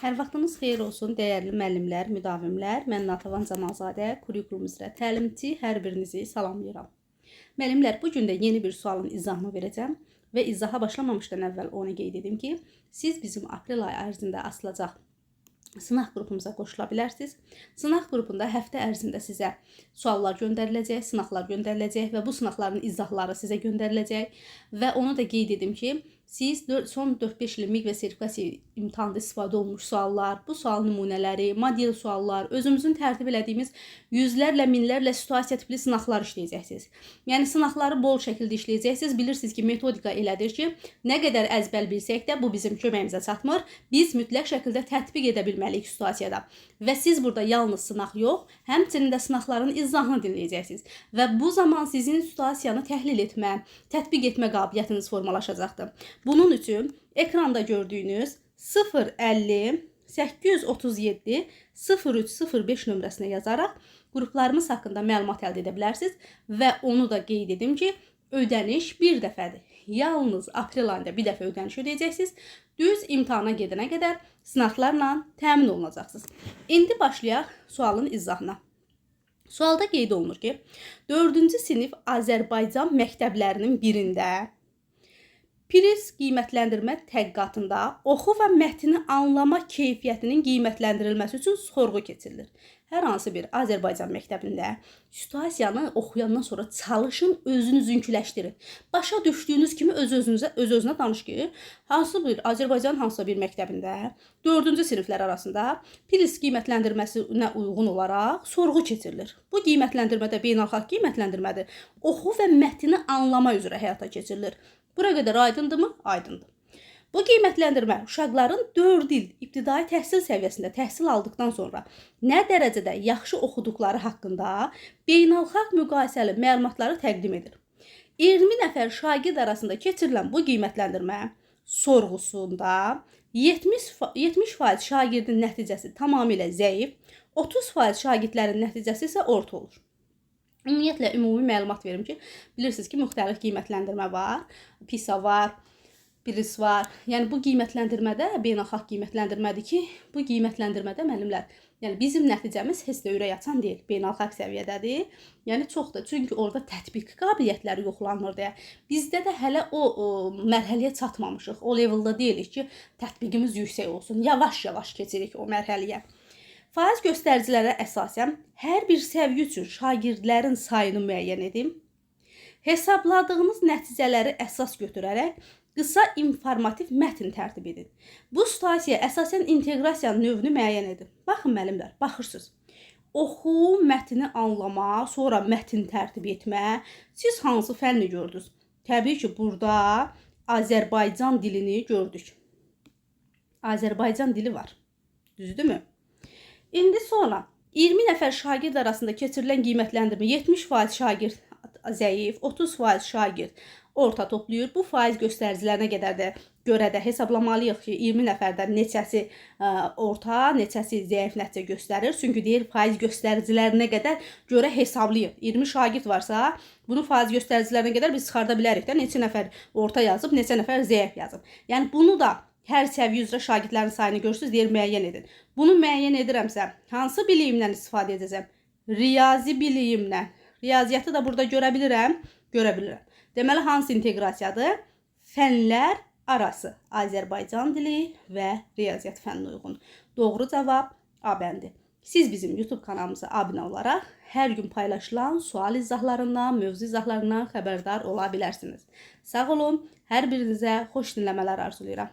Hər vaxtınız xeyir olsun, dəyərli müəllimlər, müdavimlər. Mən Natəvan Camalzadə, kurikulum üzrə təlimçi, hər birinizi salamlayıram. Müəllimlər, bu gün də yeni bir sualın izahını verəcəm və izaha başlamamışdan əvvəl onu qeyd edim ki, siz bizim aprel ayı ərzində asılacaq sınaq qrupumuza qoşula bilərsiniz. Sınaq qrupunda həftə ərzində sizə suallar göndəriləcək, sınaqlar göndəriləcək və bu sınaqların izahları sizə göndəriləcək və onu da qeyd edim ki, siz son 4-5 ilin miqə sertifikasiya imtahanda istifadə olmuş suallar, bu sual nümunələri, model suallar, özümüzün tərtib elədiyimiz yüzlərlə, minlərlə situasiya tipli sınaqlar işləyəcəksiniz. Yəni sınaqları bol şəkildə işləyəcəksiniz. Bilirsiniz ki, metodika elədir ki, nə qədər əzbər bilsək də bu bizim köməyimizə çatmır. Biz mütləq şəkildə tətbiq edə bilməliyik situasiyada. Və siz burada yalnız sınaq yox, həmçinin də sınaqların izahını dinləyəcəksiniz. Və bu zaman sizin situasiyanı təhlil etmə, tətbiq etmə qabiliyyətiniz formalaşacaqdır. Bunun üçün ekranda gördüyünüz 050 837 0305 nömrəsinə yazaraq qruplarımız haqqında məlumat əldə edə bilərsiniz və onu da qeyd edim ki, ödəniş bir dəfədir. Yalnız aprel ayında bir dəfə ödəniş ödəyəcəksiniz. Düz imtahana gedənə qədər sınaqlarla təmin olunacaqsınız. İndi başlayaq sualın izahına. Sualda qeyd olunur ki, 4-cü sinif Azərbaycan məktəblərinin birində priz qiymətləndirmə tədqiqatında oxu və mətni anlama keyfiyyətinin qiymətləndirilməsi üçün sorğu keçirilir. Hər hansı bir Azərbaycan məktəbində situasiyanı oxuyandan sonra çalışın özünüzünküləşdirin. Başa düşdüyünüz kimi öz-özünə danış ki, Azərbaycan hansısa bir məktəbində 4-cü siniflər arasında priz qiymətləndirməsinə uyğun olaraq sorğu keçirilir. Bu qiymətləndirmədə beynəlxalq qiymətləndirmədir. Oxu və mətni anlama üzrə həyata keçirilir. Bura qədər aydındırmı? Aydındır. Bu qiymətləndirmə uşaqların 4 il ibtidai təhsil səviyyəsində təhsil aldıqdan sonra nə dərəcədə yaxşı oxuduqları haqqında beynəlxalq müqayisəli məlumatları təqdim edir. 20 nəfər şagird arasında keçirilən bu qiymətləndirmə sorğusunda 70% şagirdin nəticəsi tamamilə zəif, 30% şagirdlərin nəticəsi isə orta olur. Ümumiyyətlə, ümumi məlumat verim ki, bilirsiniz ki, müxtəlif qiymətləndirmə var, PISA var, PIRIS var. Yəni, bu qiymətləndirmədə, beynəlxalq qiymətləndirmədir ki, bu qiymətləndirmədə müəllimlər, yəni bizim nəticəmiz heç də ürək açan deyil, beynəlxalq səviyyədədir. Yəni, çoxdur, çünki orada tətbiq qabiliyyətləri yoxlanılır deyə. Bizdə də hələ o mərhələyə çatmamışıq, o leveldə deyilik ki, tətbiqimiz yüksək olsun, yavaş-yavaş keçirik o mərhələyə. Faiz göstəricilərə əsasən hər bir səviyyə üçün şagirdlərin sayını müəyyən edin. Hesabladığınız nəticələri əsas götürərək qısa informativ mətn tərtib edin. Bu situasiyaya əsasən inteqrasiyanın növünü müəyyən edin. Baxın müəllimlər, baxırsınız. Oxu, mətni anlama, sonra mətn tərtib etmə. Siz hansı fənni gördünüz? Təbii ki, burada Azərbaycan dilini gördük. Azərbaycan dili var. Düzdürmü? İndi sonra 20 nəfər şagird arasında keçirilən qiymətləndirmə 70% şagird zəif, 30% şagird orta toplayır. Bu faiz göstəricilərinə görə də hesablamalıyıq ki, 20 nəfərdən neçəsi orta, neçəsi zəif nəticə göstərir. Çünki deyir, faiz göstəricilərinə qədər görə hesablayın. 20 şagird varsa, bunu faiz göstəricilərinə qədər biz çıxarda bilərik də, neçə nəfər orta yazıb, neçə nəfər zəif yazıb. Yəni, bunu da hər səviyyə üzrə şagirdlərin sayını görürsünüz, deyir, müəyyən edin. Bunu müəyyən edirəmsə, hansı biliyimdən istifadə edəcəm? Riyazi biliyimlə. Riyaziyyatı da burada görə bilirəm, görə bilirəm. Deməli, hansı inteqrasiyadır? Fənlər arası Azərbaycan dili və riyaziyyat fənninə uyğun. Doğru cavab A bəndi. Siz bizim YouTube kanalımıza abunə olaraq hər gün paylaşılan sual izahlarından, mövzu izahlarından xəbərdar ola bilərsiniz. Sağ olun, hər birinizə xoş dinləmələr arzulayıram.